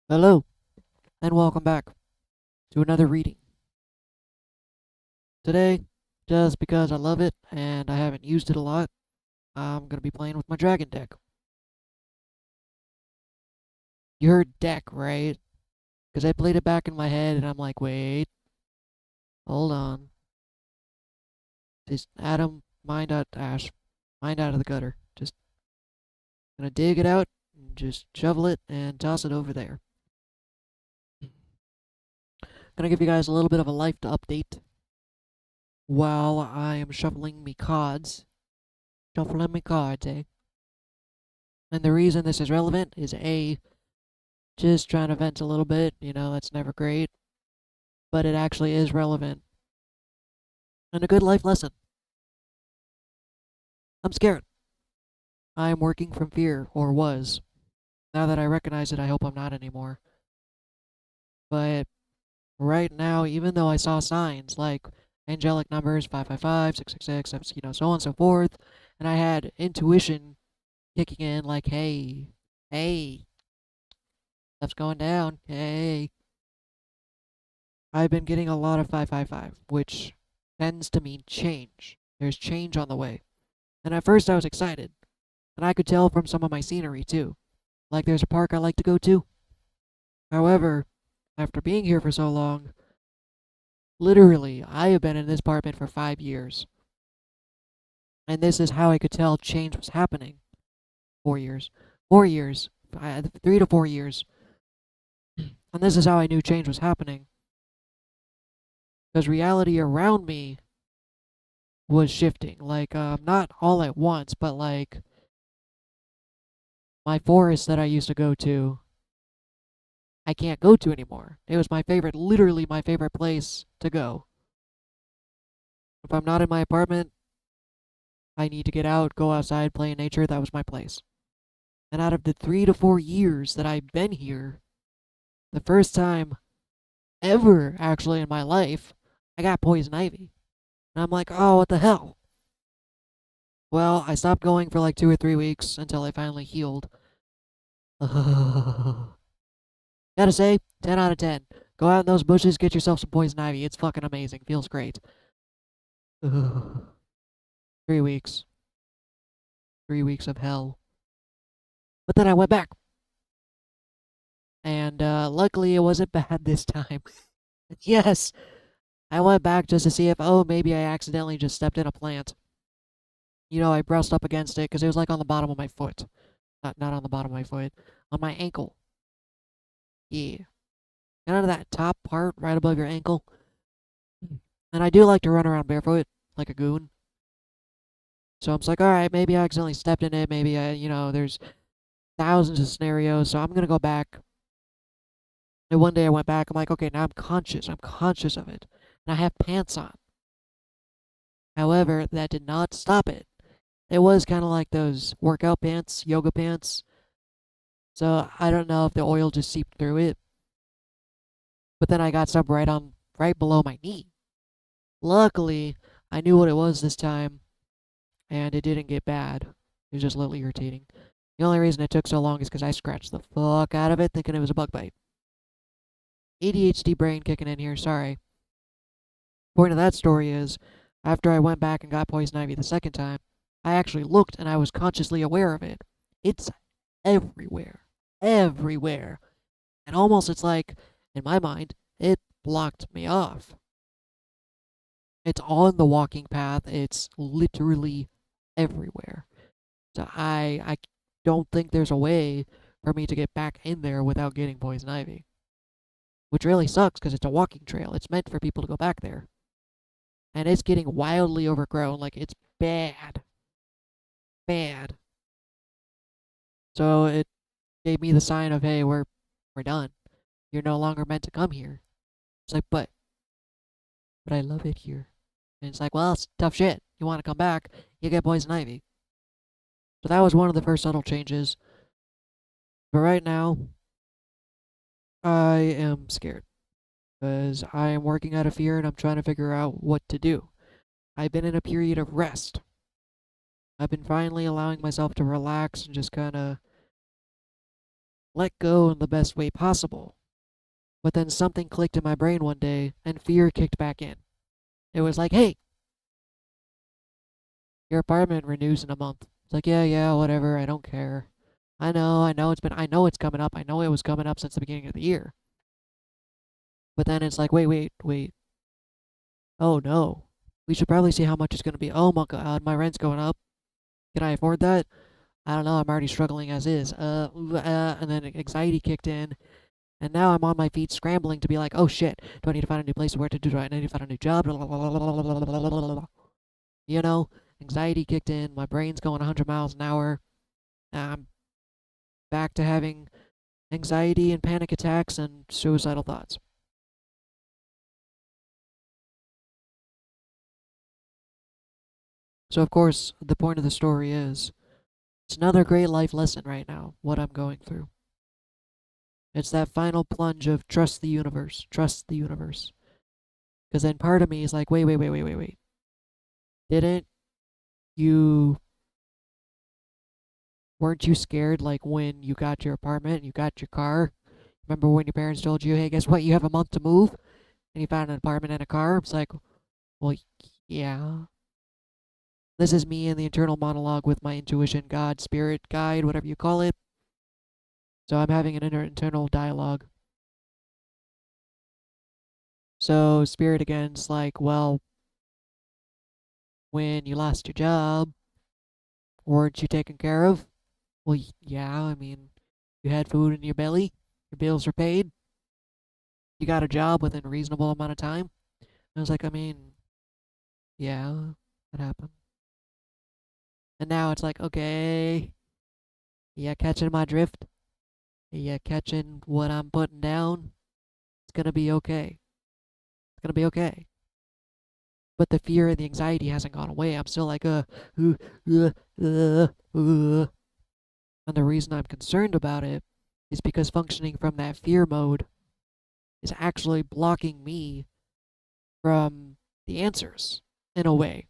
Hello, and welcome back to another reading. Today, just because I love it and I haven't used it a lot, I'm going to be playing with my dragon deck. You heard deck, right? Because I played it back in my head and I'm like, wait, hold on. Just Adam, mind out, Ash, mind out of the gutter. Just gonna dig it out, and just shovel it and toss it over there. Gonna give you guys a little bit of a life update while I am shuffling me cards. Shuffling me cards, eh? And the reason this is relevant is A, just trying to vent a little bit, that's never great, but it actually is relevant and a good life lesson. I'm scared. I'm working from fear, or was. Now that I recognize it, I hope I'm not anymore. But right now, even though I saw signs like angelic numbers 555, 666, so on and so forth, and I had intuition kicking in like, hey, stuff's going down, hey. I've been getting a lot of 555, which tends to mean change. There's change on the way. And at first I was excited, and I could tell from some of my scenery too. Like there's a park I like to go to. However, after being here for so long, literally, I have been in this apartment for 5 years. And this is how I could tell change was happening. 4 years. 4 years. 3 to 4 years. And this is how I knew change was happening. Because reality around me was shifting. Like, not all at once, but like my forest that I used to go to, I can't go to anymore. It was my favorite, literally my favorite place to go. If I'm not in my apartment, I need to get out, go outside, play in nature. That was my place. And out of the 3 to 4 years that I've been here, the first time ever actually in my life, I got poison ivy. And I'm like, oh, what the hell? Well, I stopped going for like 2 or 3 weeks until I finally healed. Gotta say, 10 out of 10. Go out in those bushes, get yourself some poison ivy. It's fucking amazing. Feels great. 3 weeks. 3 weeks of hell. But then I went back. And luckily it wasn't bad this time. Yes, I went back just to see if, oh, maybe I accidentally just stepped in a plant. I brushed up against it because it was like on the bottom of my foot. Not on the bottom of my foot, on my ankle. Yeah. Kind of that top part right above your ankle. And I do like to run around barefoot like a goon. So I'm just like, all right, maybe I accidentally stepped in it. Maybe there's thousands of scenarios. So I'm going to go back. And one day I went back. I'm like, okay, now I'm conscious. I'm conscious of it. And I have pants on. However, that did not stop it. It was kind of like those workout pants, yoga pants. So I don't know if the oil just seeped through it. But then I got some right below my knee. Luckily, I knew what it was this time, and it didn't get bad. It was just a little irritating. The only reason it took so long is because I scratched the fuck out of it thinking it was a bug bite. ADHD brain kicking in here, sorry. Point of that story is, after I went back and got poison ivy the second time, I actually looked and I was consciously aware of it. It's everywhere. Everywhere. And almost it's like, in my mind, it blocked me off. It's on the walking path. It's literally everywhere. So I don't think there's a way for me to get back in there without getting poison ivy. Which really sucks because it's a walking trail. It's meant for people to go back there. And it's getting wildly overgrown. Like, it's bad. Bad. So it gave me the sign of, hey, we're done. You're no longer meant to come here. It's like, but I love it here. And it's like, well, it's tough shit. You want to come back, you get poison ivy. So that was one of the first subtle changes. But right now, I am scared because I am working out of fear and I'm trying to figure out what to do. I've been in a period of rest. I've been finally allowing myself to relax and just kind of let go in the best way possible. But then something clicked in my brain one day and fear kicked back in. It was like, hey, your apartment renews in a month. It's like, yeah, yeah, whatever, I don't care. I know it's coming up. I know it was coming up since the beginning of the year. But then it's like, wait. Oh no. We should probably see how much it's going to be. Oh my god, my rent's going up. Can I afford that? I don't know. I'm already struggling as is. And then anxiety kicked in. And now I'm on my feet scrambling to be like, oh shit, do I need to find a new place where to do? Do I need to find a new job? You know, anxiety kicked in. My brain's going 100 miles an hour. I'm back to having anxiety and panic attacks and suicidal thoughts. So, of course, the point of the story is it's another great life lesson right now, what I'm going through. It's that final plunge of trust the universe, trust the universe. Because then part of me is like, wait. Didn't you, weren't you scared like when you got your apartment, you got your car? Remember when your parents told you, hey, guess what? You have a month to move? And you found an apartment and a car? It's like, well, yeah. This is me in the internal monologue with my intuition, God, spirit, guide, whatever you call it. So I'm having an internal dialogue. So spirit again's like, well, when you lost your job, weren't you taken care of? Well, yeah, I mean, you had food in your belly, your bills were paid, you got a job within a reasonable amount of time. I was like, I mean, yeah, that happened. And now it's like, okay, yeah, catching my drift? Yeah, catching what I'm putting down? It's gonna be okay. It's gonna be okay. But the fear and the anxiety hasn't gone away. I'm still like, uh, uh, uh, uh. And the reason I'm concerned about it is because functioning from that fear mode is actually blocking me from the answers in a way.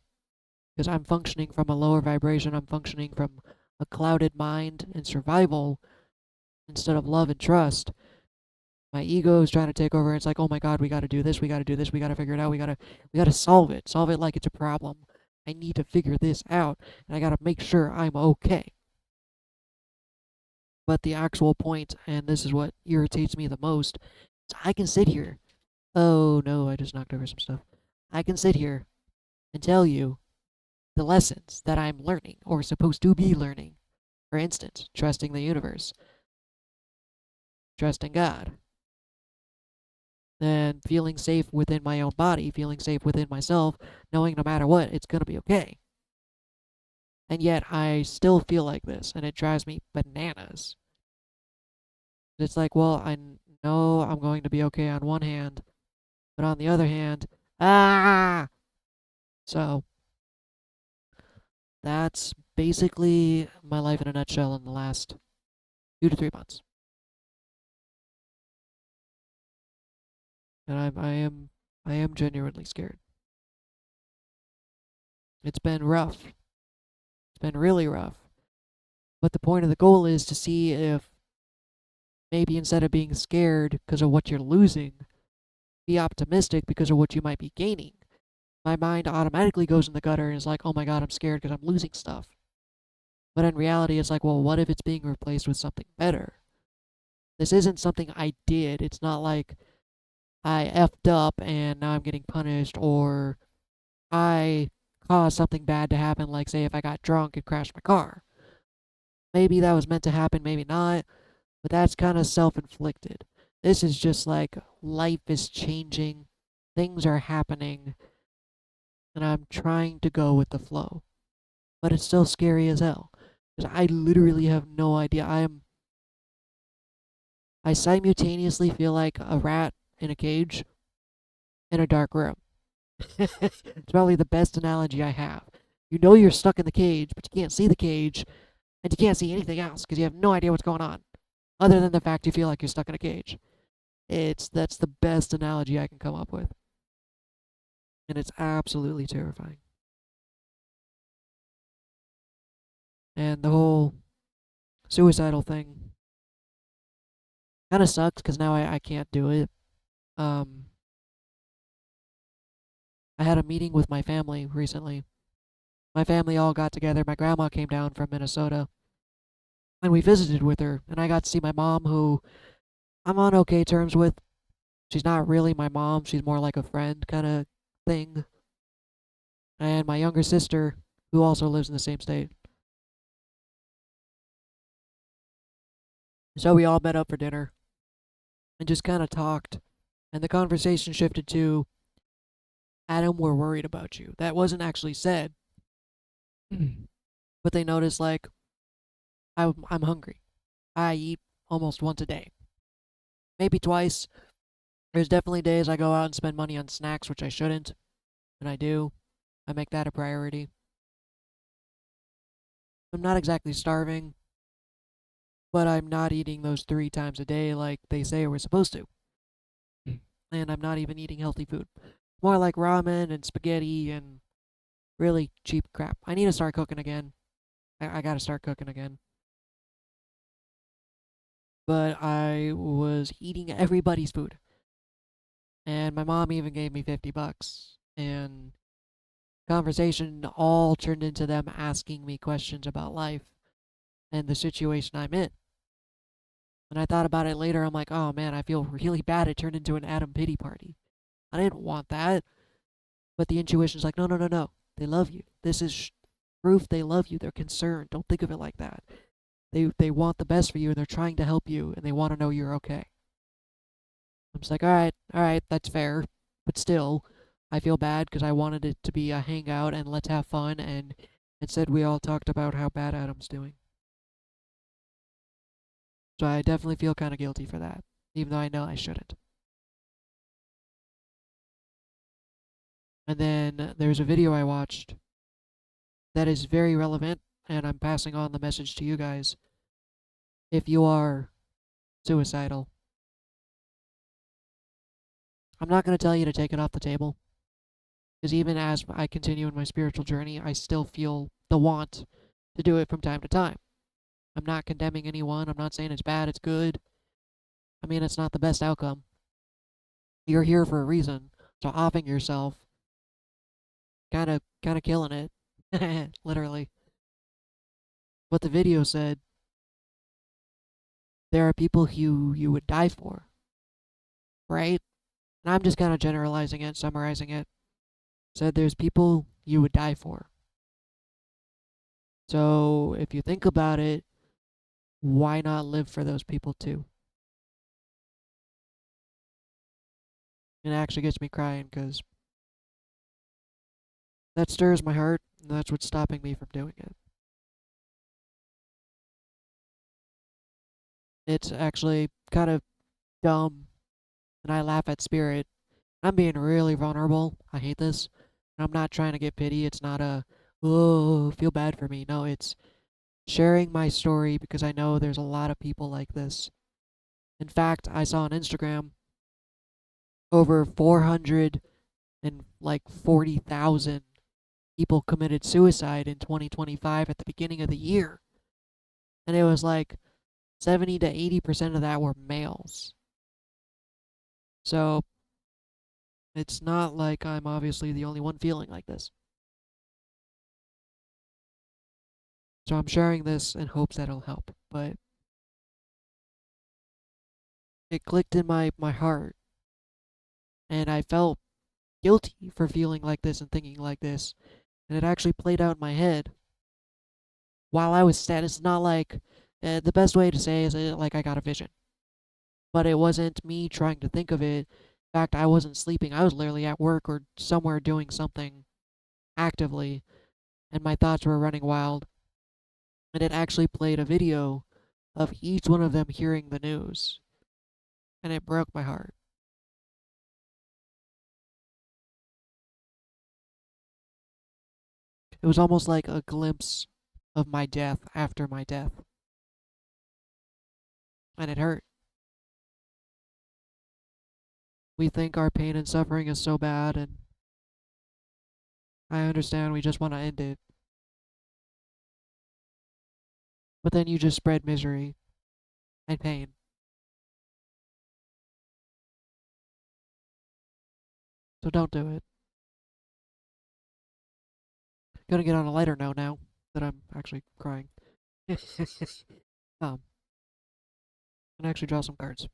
Because I'm functioning from a lower vibration, I'm functioning from a clouded mind and survival instead of love and trust. My ego is trying to take over. It's like, oh my god, we got to do this, we got to do this, we got to figure it out, we got to solve it like it's a problem. I need to figure this out, and I got to make sure I'm okay. But the actual point, and this is what irritates me the most, is I can sit here. Oh no, I just knocked over some stuff. I can sit here and tell you the lessons that I'm learning or supposed to be learning. For instance, trusting the universe, trusting God, and feeling safe within my own body, feeling safe within myself, knowing no matter what, it's going to be okay. And yet I still feel like this, and it drives me bananas. It's like, well, I know I'm going to be okay on one hand, but on the other hand, ah! So that's basically my life in a nutshell in the last 2 to 3 months. And I am genuinely scared. It's been rough. It's been really rough. But the point of the goal is to see if maybe instead of being scared because of what you're losing, be optimistic because of what you might be gaining. My mind automatically goes in the gutter and is like, oh my god, I'm scared because I'm losing stuff. But in reality, it's like, well, what if it's being replaced with something better? This isn't something I did. It's not like I effed up and now I'm getting punished, or I caused something bad to happen, like, say, if I got drunk and crashed my car. Maybe that was meant to happen, maybe not, but that's kind of self inflicted. This is just like life is changing, things are happening, and I'm trying to go with the flow. But it's still scary as hell. Because I literally have no idea. I simultaneously feel like a rat in a cage in a dark room. It's probably the best analogy I have. You know you're stuck in the cage, but you can't see the cage, and you can't see anything else because you have no idea what's going on, other than the fact you feel like you're stuck in a cage. That's the best analogy I can come up with, and it's absolutely terrifying. And the whole suicidal thing, Kind of sucks because now I can't do it. Um, I had a meeting with my family recently. My family all got together. My grandma came down from Minnesota, and we visited with her. And I got to see my mom, who I'm on okay terms with. She's not really my mom. She's more like a friend kind of thing. And my younger sister, who also lives in the same state. So we all met up for dinner and just kind of talked. And the conversation shifted to, Adam, we're worried about you. That wasn't actually said, but they noticed, like, I'm hungry. I eat almost once a day, maybe twice. There's definitely days I go out and spend money on snacks, which I shouldn't, and I do. I make that a priority. I'm not exactly starving, but I'm not eating those 3 times a day like they say we're supposed to. And I'm not even eating healthy food. More like ramen and spaghetti and really cheap crap. I need to start cooking again. I gotta start cooking again. But I was eating everybody's food. And my mom even gave me $50. And conversation all turned into them asking me questions about life and the situation I'm in. And I thought about it later. I'm like, oh man, I feel really bad. It turned into an Adam pity party. I didn't want that. But the intuition's like, no, no, no, no. They love you. This is proof they love you. They're concerned. Don't think of it like that. They want the best for you and they're trying to help you and they want to know you're okay. I'm just like, all right, that's fair. But still, I feel bad because I wanted it to be a hangout and let's have fun. And instead, we all talked about how bad Adam's doing. So I definitely feel kind of guilty for that, even though I know I shouldn't. And then there's a video I watched that is very relevant, and I'm passing on the message to you guys. If you are suicidal, I'm not going to tell you to take it off the table, because even as I continue in my spiritual journey, I still feel the want to do it from time to time. I'm not condemning anyone. I'm not saying it's bad, it's good. I mean, it's not the best outcome. You're here for a reason, so offing yourself, kind of killing it, literally. What the video said, there are people who you would die for, right? And I'm just kind of generalizing it, summarizing it. Said there's people you would die for. So if you think about it, why not live for those people too? It actually gets me crying because that stirs my heart, and that's what's stopping me from doing it. It's actually kind of dumb, and I laugh at Spirit. I'm being really vulnerable. I hate this. I'm not trying to get pity. It's not a, oh, feel bad for me. No, it's sharing my story because I know there's a lot of people like this. In fact, I saw on Instagram over 400 and like 40,000 people committed suicide in 2025 at the beginning of the year. And it was like 70 to 80% of that were males. So it's not like I'm obviously the only one feeling like this. So I'm sharing this in hopes that it'll help. But it clicked in my heart, and I felt guilty for feeling like this and thinking like this. And it actually played out in my head while I was sad. It's not like the best way to say is like I got a vision, but it wasn't me trying to think of it. In fact, I wasn't sleeping. I was literally at work or somewhere doing something actively, and my thoughts were running wild. And it actually played a video of each one of them hearing the news, and it broke my heart. It was almost like a glimpse of my death after my death, and it hurt. We think our pain and suffering is so bad, and I understand we just want to end it. But then you just spread misery and pain. So don't do it. Gonna get on a lighter note now that I'm actually crying. um, and actually draw some cards.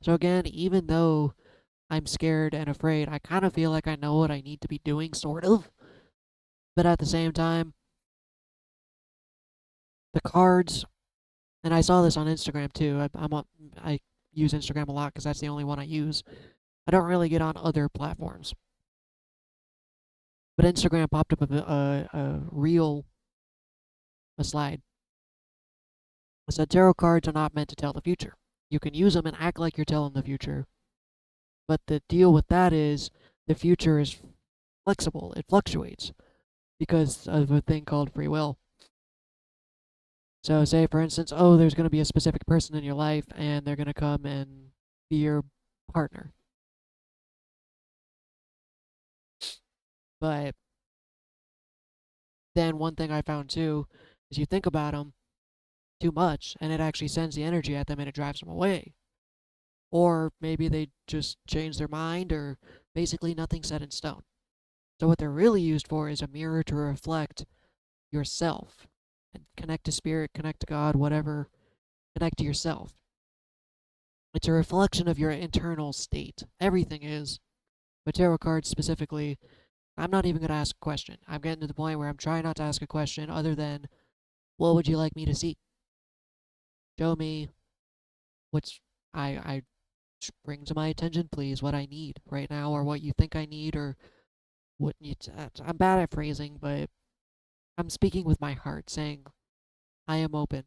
So again, even though I'm scared and afraid, I kind of feel like I know what I need to be doing, sort of. But at the same time, the cards, and I saw this on Instagram too. I use Instagram a lot because that's the only one I use. I don't really get on other platforms. But Instagram popped up a reel, a slide. It said tarot cards are not meant to tell the future. You can use them and act like you're telling the future. But the deal with that is the future is flexible, it fluctuates because of a thing called free will. So, say for instance, oh, there's going to be a specific person in your life and they're going to come and be your partner. But then one thing I found too is you think about them too much and it actually sends the energy at them and it drives them away. Or maybe they just change their mind, or basically nothing's set in stone. So, what they're really used for is a mirror to reflect yourself and connect to spirit, connect to God, whatever, connect to yourself. It's a reflection of your internal state. Everything is. But tarot cards specifically, I'm not even going to ask a question. I'm getting to the point where I'm trying not to ask a question other than, what would you like me to see? Show me what's I bring to my attention, please, what I need right now, or what you think I need, or what needs. I'm bad at phrasing, but I'm speaking with my heart, saying, I am open.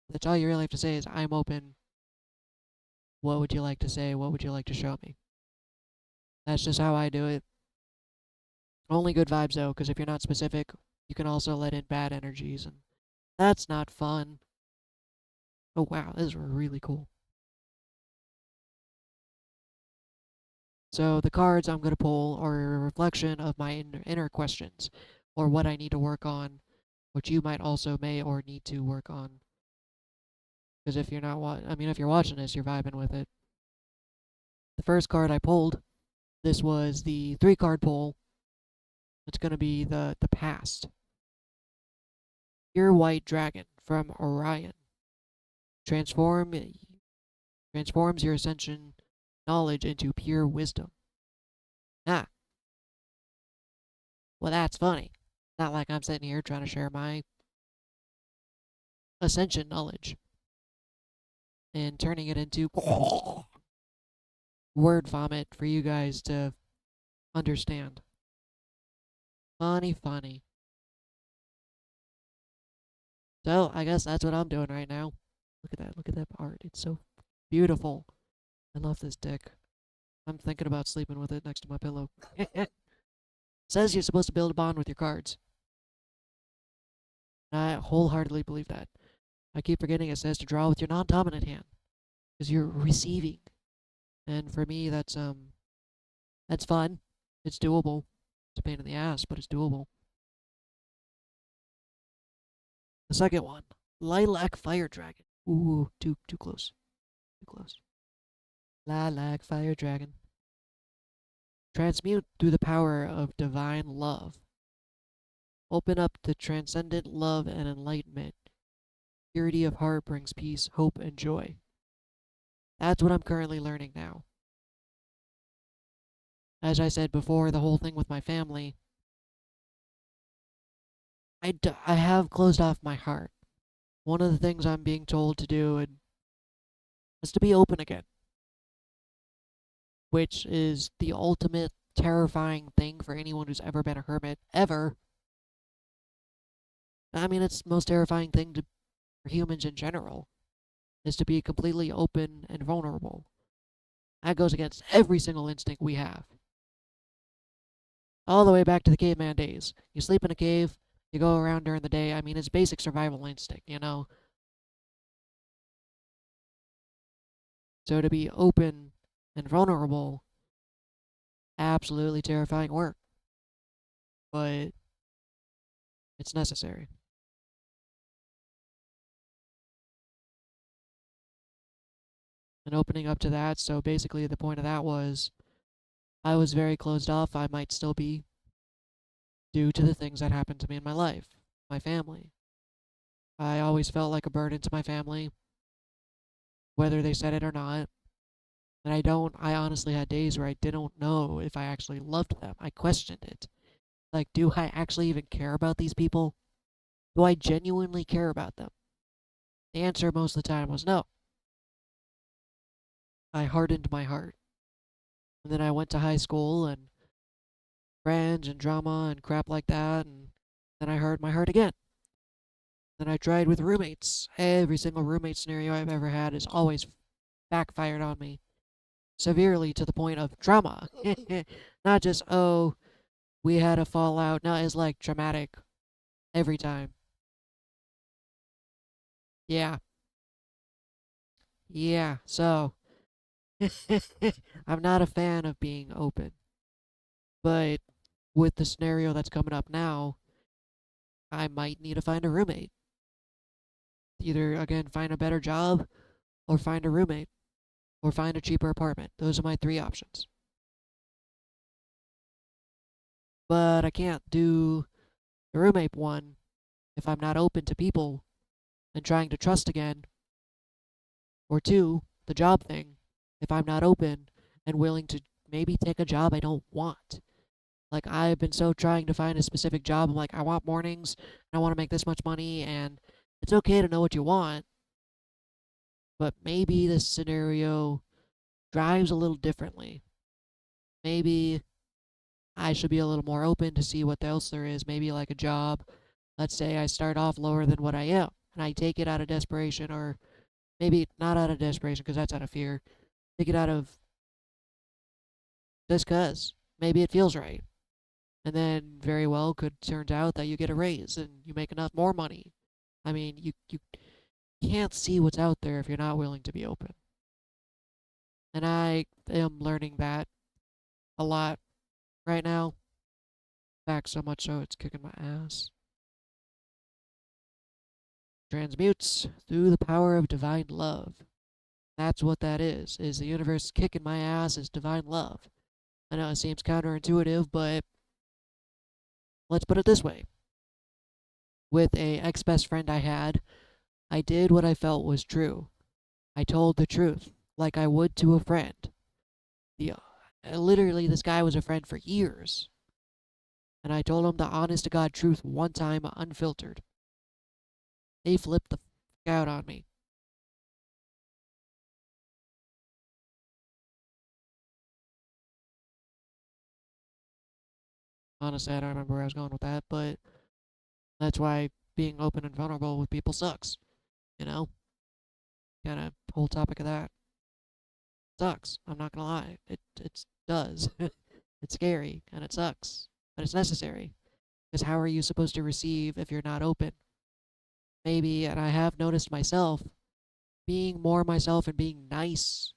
That's all you really have to say is, I'm open. What would you like to say? What would you like to show me? That's just how I do it. Only good vibes, though, because if you're not specific, you can also let in bad energies, and that's not fun. Oh, wow, this is really cool. So the cards I'm going to pull are a reflection of my inner questions, or what I need to work on, which you might also may or need to work on. Because if you're not, if you're watching this, you're vibing with it. The first card I pulled, this was the 3 card pull. It's going to be the past. Pure white dragon from Orion. Transform transforms your ascension knowledge into pure wisdom. Ah, well that's funny. Not like I'm sitting here trying to share my ascension knowledge and turning it into word vomit for you guys to understand. Funny, funny. So I guess that's what I'm doing right now. Look at that. Look at that art. It's so beautiful. I love this deck. I'm thinking about sleeping with it next to my pillow. Says you're supposed to build a bond with your cards. I wholeheartedly believe that. I keep forgetting it says to draw with your non-dominant hand because you're receiving. And for me, that's fun. It's doable. It's a pain in the ass, but it's doable. The second one, Lilac Fire Dragon. Ooh, too close. Too close. Lilac Fire Dragon. Transmute through the power of divine love. Open up to transcendent love and enlightenment. Purity of heart brings peace, hope, and joy. That's what I'm currently learning now. As I said before, the whole thing with my family, I have closed off my heart. One of the things I'm being told to do is to be open again, which is the ultimate terrifying thing for anyone who's ever been a hermit, ever. It's the most terrifying thing for humans in general, is to be completely open and vulnerable. That goes against every single instinct we have. All the way back to the caveman days. You sleep in a cave, you go around during the day. It's basic survival instinct. So to be open and vulnerable, absolutely terrifying work. But it's necessary. And opening up to that, so basically the point of that was I was very closed off. I might still be due to the things that happened to me in my life, my family. I always felt like a burden to my family, whether they said it or not. And I honestly had days where I didn't know if I actually loved them. I questioned it. Like, do I actually even care about these people? Do I genuinely care about them? The answer most of the time was no. I hardened my heart. And then I went to high school and friends and drama and crap like that. And then I hardened my heart again. Then I tried with roommates. Every single roommate scenario I've ever had has always backfired on me severely to the point of trauma. Not just, oh, we had a fallout. No, it's like traumatic every time. Yeah. Yeah. So, I'm not a fan of being open. But with the scenario that's coming up now, I might need to find a roommate. Either, again, find a better job or find a roommate or find a cheaper apartment. Those are my three options. But I can't do the roommate one if I'm not open to people and trying to trust again. Or two, the job thing, if I'm not open and willing to maybe take a job I don't want. Like, I've been so trying to find a specific job. I'm like, I want mornings, and I want to make this much money, and it's okay to know what you want, but maybe this scenario drives a little differently. Maybe I should be a little more open to see what else there is. Maybe like a job. Let's say I start off lower than what I am, and I take it out of desperation, or maybe not out of desperation because that's out of fear. Take it out of just cause. Maybe it feels right. And then very well could turn out that you get a raise and you make enough more money. I mean, you can't see what's out there if you're not willing to be open. And I am learning that a lot right now. In fact, so much so it's kicking my ass. Transmutes through the power of divine love. That's what that is the universe kicking my ass is divine love. I know it seems counterintuitive, but let's put it this way. With a ex-best friend I had, I did what I felt was true. I told the truth, like I would to a friend. The, literally, this guy was a friend for years. And I told him the honest to God truth one time, unfiltered. They flipped the fuck out on me. Honestly, I don't remember where I was going with that, but that's why being open and vulnerable with people sucks. You know? Kind of whole topic of that sucks. I'm not gonna lie. It does. It's scary and it sucks, but it's necessary. Because how are you supposed to receive if you're not open? Maybe, and I have noticed myself being more myself and being nice.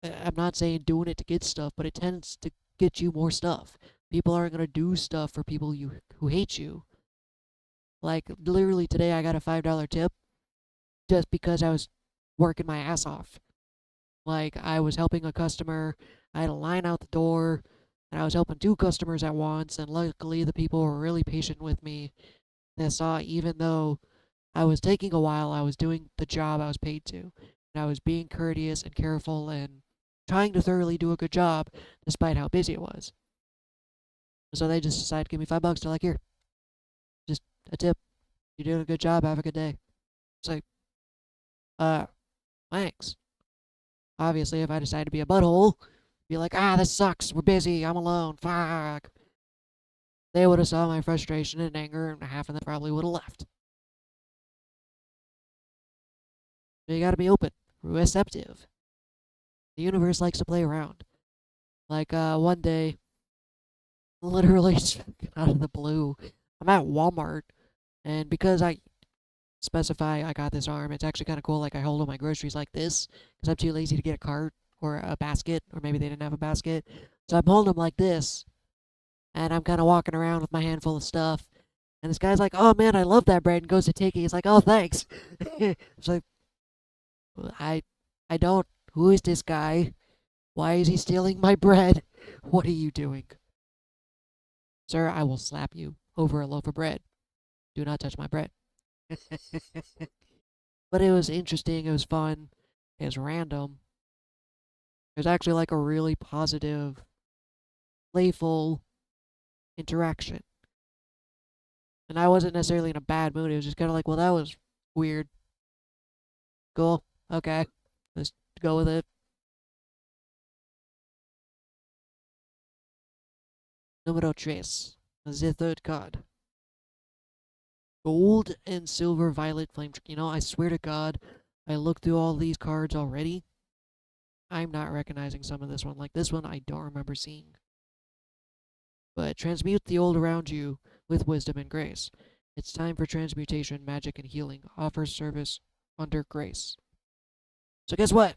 I'm not saying doing it to get stuff, but it tends to get you more stuff. People aren't gonna do stuff for people who hate you. Like literally today, I got a $5 tip just because I was working my ass off. Like I was helping a customer, I had a line out the door, and I was helping two customers at once. And luckily, the people were really patient with me. They saw even though I was taking a while, I was doing the job I was paid to, and I was being courteous and careful and trying to thoroughly do a good job despite how busy it was. So they just decided to give me $5. They're like, here, just a tip. You're doing a good job. Have a good day. It's like, uh, thanks. Obviously, if I decided to be a butthole, be like, this sucks. We're busy. I'm alone. Fuck. They would have saw my frustration and anger, and half of them probably would have left. So you gotta be open, receptive. The universe likes to play around. Like, one day, literally out of the blue, I'm at Walmart, and because I specify I got this arm, it's actually kind of cool. Like, I hold all my groceries like this, because I'm too lazy to get a cart or a basket, or maybe they didn't have a basket. So I'm holding them like this, and I'm kind of walking around with my handful of stuff. And this guy's like, "Oh man, I love that bread," and goes to take it. He's like, "Oh, thanks." It's like, I, I don't. Who is this guy? Why is he stealing my bread? What are you doing? Sir, I will slap you over a loaf of bread. Do not touch my bread. But it was interesting. It was fun. It was random. It was actually like a really positive, playful interaction. And I wasn't necessarily in a bad mood. It was just kind of like, well, that was weird. Cool. Okay. Let's go with it. Numero tres. The third card. Gold and silver violet flame. You know, I swear to God, I looked through all these cards already. I'm not recognizing some of this one. Like this one, I don't remember seeing. But transmute the old around you with wisdom and grace. It's time for transmutation, magic, and healing. Offers service under grace. So guess what?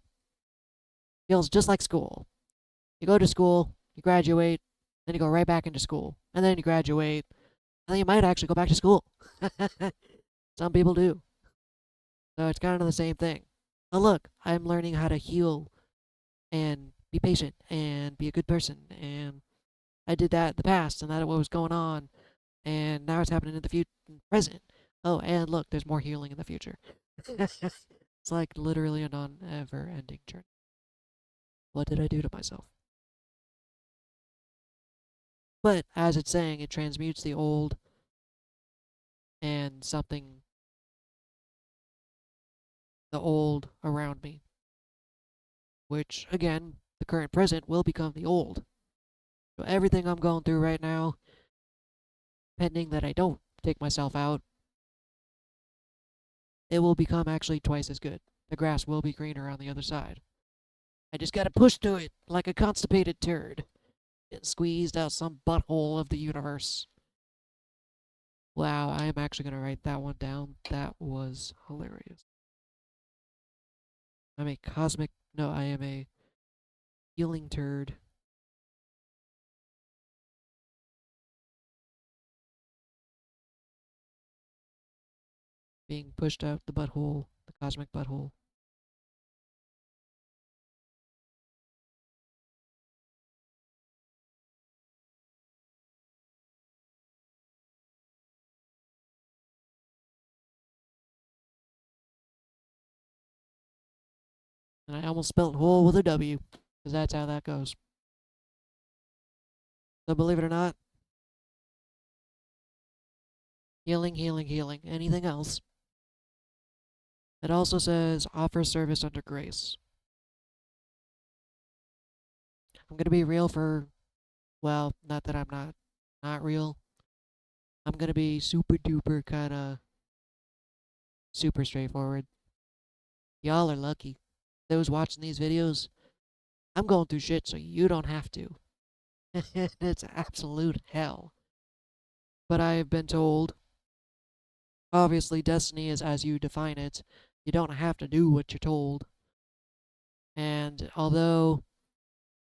Feels just like school. You go to school, you graduate, then you go right back into school, and then you graduate, and then you might actually go back to school. Some people do. So it's kind of the same thing. Oh, look, I'm learning how to heal and be patient and be a good person. And I did that in the past, and that's what was going on. And now it's happening in the present. Oh, and look, there's more healing in the future. It's like literally a non-ever ending journey. What did I do to myself? But as it's saying, it transmutes the old and something, the old around me, which again, the current present will become the old. So everything I'm going through right now, pending that I don't take myself out, it will become actually twice as good. The grass will be greener on the other side. I just gotta push through it like a constipated turd and squeezed out some butthole of the universe. Wow, I am actually gonna write that one down. That was hilarious. I'm a cosmic. No, I am a healing turd. Being pushed out the butthole, the cosmic butthole. And I almost spelled hole with a W, because that's how that goes. So believe it or not, healing, healing, healing. Anything else? It also says offer service under grace. I'm gonna be real for, well, not that I'm not real. I'm gonna be super duper kinda super straightforward. Y'all are lucky. Those watching these videos, I'm going through shit so you don't have to. It's absolute hell. But I have been told, obviously, destiny is as you define it. You don't have to do what you're told. And although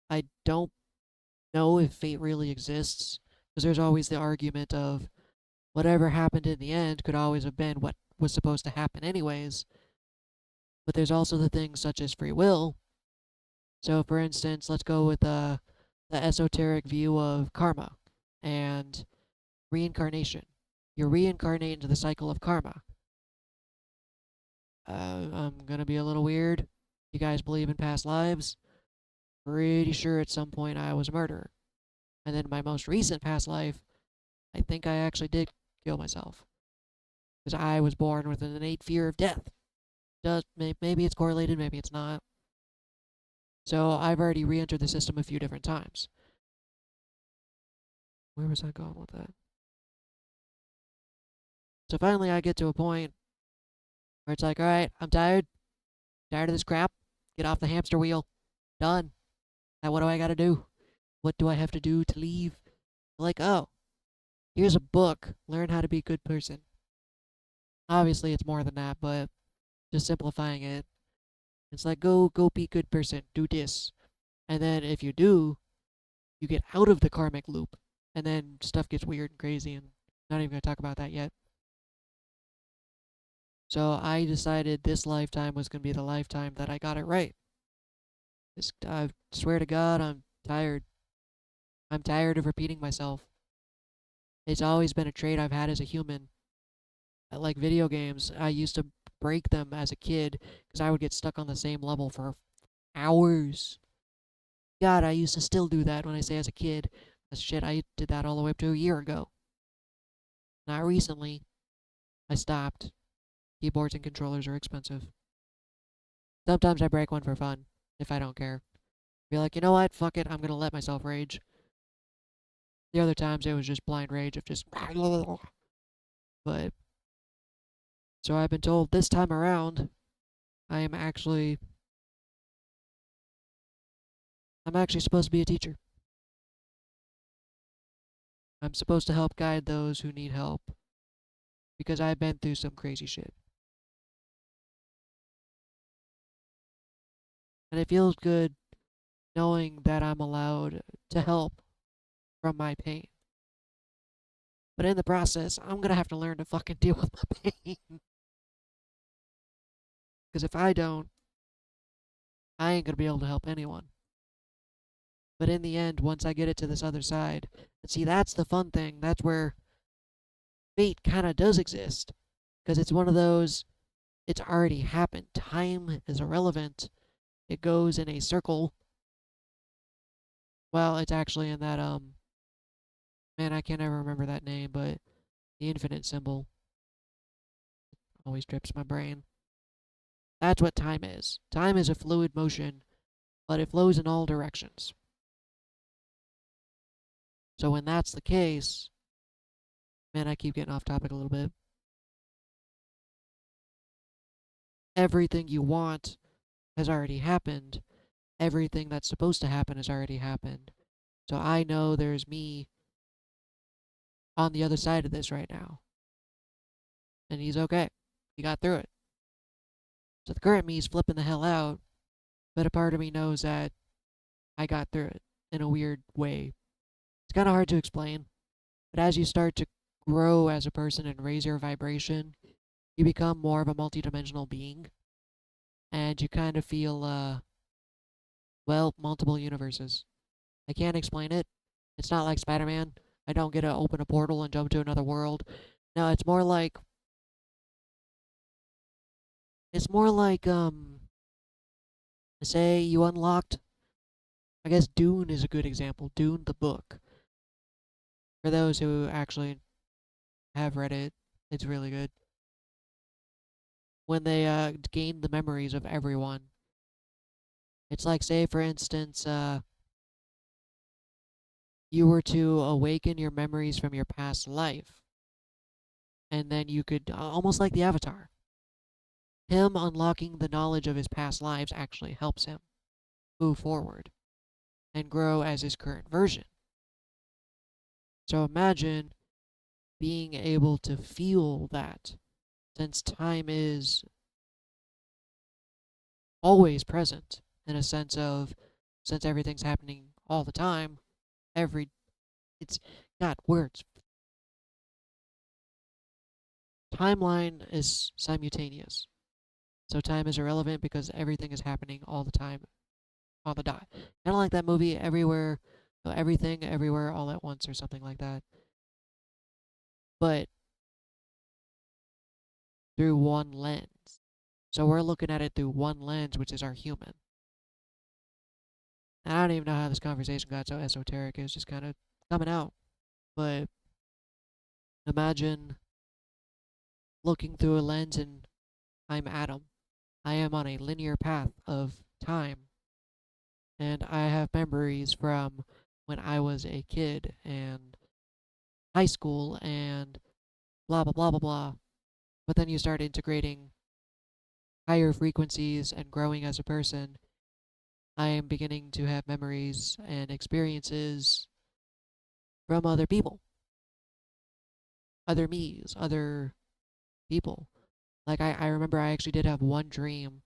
I don't know if fate really exists, because there's always the argument of whatever happened in the end could always have been what was supposed to happen, anyways. But there's also the things such as free will. So, for instance, let's go with the esoteric view of karma and reincarnation. You reincarnate into the cycle of karma. I'm gonna be a little weird. You guys believe in past lives? Pretty sure at some point I was a murderer. And then my most recent past life, I think I actually did kill myself. Because I was born with an innate fear of death. Maybe it's correlated, maybe it's not. So I've already re entered the system a few different times. Where was I going with that? So finally I get to a point where it's like, alright, I'm tired. Tired of this crap. Get off the hamster wheel. Done. Now what do I gotta do? What do I have to do to leave? Like, oh, here's a book. Learn how to be a good person. Obviously it's more than that, but just simplifying it. It's like go be a good person. Do this. And then if you do, you get out of the karmic loop. And then stuff gets weird and crazy, and I'm not even gonna talk about that yet. So I decided this lifetime was gonna be the lifetime that I got it right. I swear to God, I'm tired. I'm tired of repeating myself. It's always been a trait I've had as a human. I like video games. I used to break them as a kid because I would get stuck on the same level for hours. God, I used to still do that when I say as a kid. That's shit, I did that all the way up to a year ago. Not recently. I stopped. Keyboards and controllers are expensive. Sometimes I break one for fun, if I don't care. Be like, you know what? Fuck it. I'm gonna let myself rage. The other times it was just blind rage of just. But so I've been told this time around, I am actually. I'm actually supposed to be a teacher. I'm supposed to help guide those who need help because I've been through some crazy shit. And it feels good knowing that I'm allowed to help from my pain. But in the process, I'm gonna have to learn to fucking deal with my pain. Because if I don't, I ain't gonna be able to help anyone. But in the end, once I get it to this other side, and see, that's the fun thing. That's where fate kind of does exist. Because it's one of those, it's already happened. Time is irrelevant. It goes in a circle. Well, it's actually in that, man, I can't ever remember that name, but the infinite symbol always trips my brain. That's what time is. Time is a fluid motion, but it flows in all directions. So when that's the case, man, I keep getting off topic a little bit. Everything you want has already happened. Everything that's supposed to happen has already happened. So I know there's me on the other side of this right now. And he's okay. He got through it. So the current me is flipping the hell out, but a part of me knows that I got through it in a weird way. It's kind of hard to explain, but as you start to grow as a person and raise your vibration, you become more of a multidimensional being, and you kind of feel, well, multiple universes. I can't explain it. It's not like Spider Man. I don't get to open a portal and jump to another world. No, it's more like, say you unlocked, I guess Dune is a good example. Dune, the book. For those who actually have read it, it's really good. When they gain the memories of everyone, it's like, say, for instance, you were to awaken your memories from your past life, and then you could, almost like the Avatar, him unlocking the knowledge of his past lives actually helps him move forward and grow as his current version. So imagine being able to feel that, since time is always present in a sense of, since everything's happening all the time, every, it's, God, words. Timeline is simultaneous. So time is irrelevant because everything is happening all the time on the dot. Kind of like that movie, Everywhere, Everything, Everywhere, All at Once, or something like that. But through one lens. So we're looking at it through one lens, which is our human. And I don't even know how this conversation got so esoteric. It was just kind of coming out. But imagine looking through a lens and I'm Adam. I am on a linear path of time. And I have memories from when I was a kid and high school and blah, blah, blah, blah, blah. But then you start integrating higher frequencies and growing as a person. I am beginning to have memories and experiences from other people, other me's, other people. Like, I remember I actually did have one dream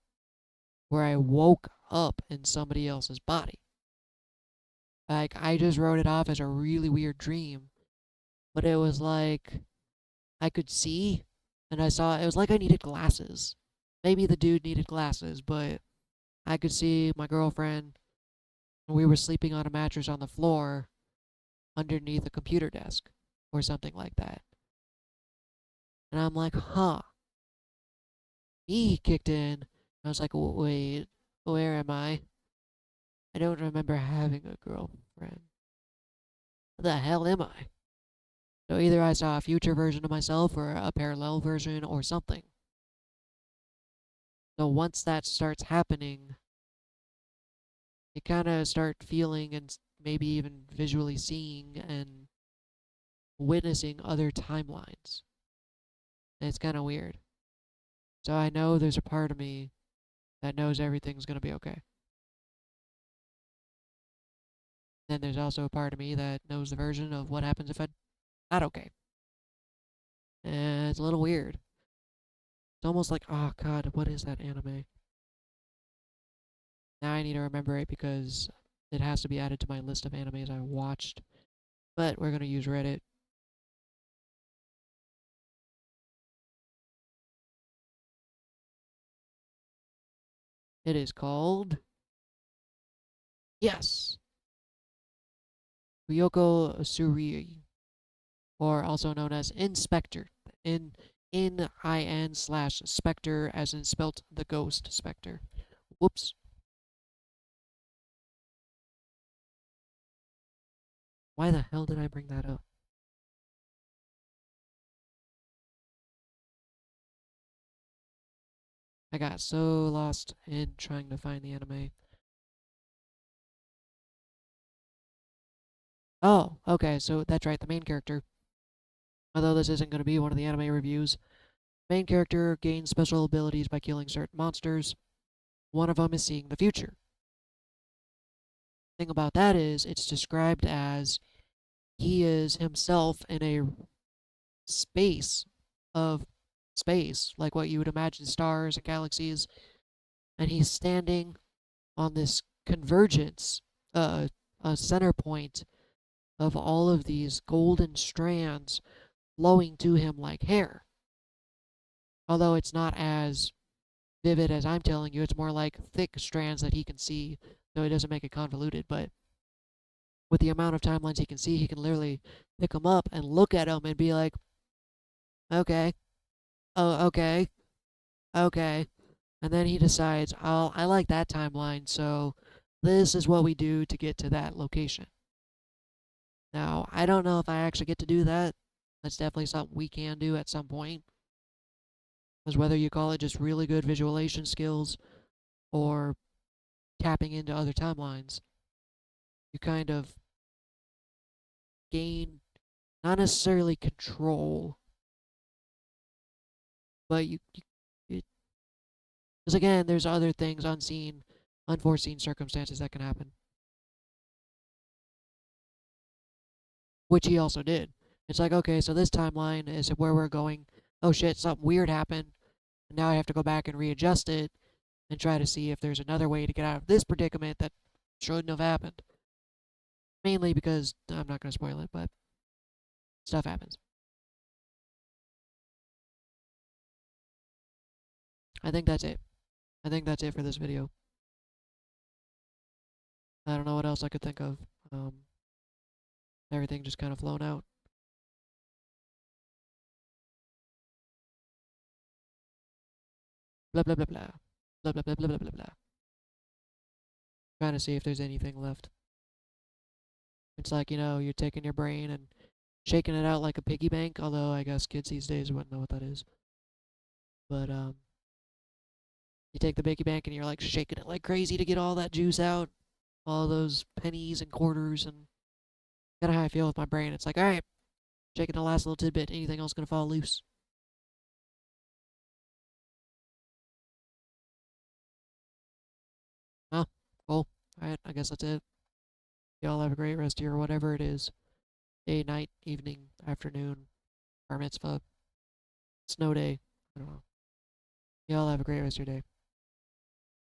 where I woke up in somebody else's body. Like, I just wrote it off as a really weird dream, but it was like I could see and I saw it was like I needed glasses. Maybe the dude needed glasses, but I could see my girlfriend, we were sleeping on a mattress on the floor underneath a computer desk or something like that. And I'm like, huh. Me kicked in. I was like, wait, where am I? I don't remember having a girlfriend. What the hell am I? So either I saw a future version of myself or a parallel version or something. So once that starts happening, you kind of start feeling and maybe even visually seeing and witnessing other timelines. And it's kind of weird. So I know there's a part of me that knows everything's going to be okay. Then there's also a part of me that knows the version of what happens if I'm not okay. And it's a little weird. It's almost like, oh god, what is that anime? Now I need to remember it because it has to be added to my list of animes I watched. But we're going to use Reddit. It is called, yes, Ryoko Surui, or also known as Inspector. In slash Spectre, as in spelt the ghost Spectre. Whoops. Why the hell did I bring that up? I got so lost in trying to find the anime. Oh, okay, so that's right, the main character. Although this isn't going to be one of the anime reviews, main character gains special abilities by killing certain monsters. One of them is seeing the future. Thing about that is, it's described as he is himself in a space of space, like what you would imagine stars and galaxies, and he's standing on this convergence, a center point of all of these golden strands flowing to him like hair. Although it's not as vivid as I'm telling you, it's more like thick strands that he can see, so it doesn't make it convoluted. But with the amount of timelines he can see, he can literally pick them up and look at them and be like, okay, oh, okay, okay. And then he decides, oh, I like that timeline, so this is what we do to get to that location. Now, I don't know if I actually get to do that. That's definitely something we can do at some point. Because whether you call it just really good visualization skills or tapping into other timelines, you kind of gain not necessarily control, but because again, there's other things, unseen, unforeseen circumstances that can happen, which he also did. It's like, okay, so this timeline is where we're going. Oh shit, something weird happened. And now I have to go back and readjust it and try to see if there's another way to get out of this predicament that shouldn't have happened. Mainly because I'm not going to spoil it, but stuff happens. I think that's it. I think that's it for this video. I don't know what else I could think of. Everything just kind of flown out. Blah blah blah blah. Blah blah blah blah blah blah blah. Trying to see if there's anything left. It's like, you're taking your brain and shaking it out like a piggy bank, although I guess kids these days wouldn't know what that is. But you take the piggy bank and you're like shaking it like crazy to get all that juice out, all those pennies and quarters, and kind of how I feel with my brain. It's like, all right, shaking the last little tidbit. Anything else gonna fall loose? Huh? Cool. All right, I guess that's it. Y'all have a great rest of your whatever it is. Day, night, evening, afternoon, bar mitzvah, snow day. I don't know. Y'all have a great rest of your day.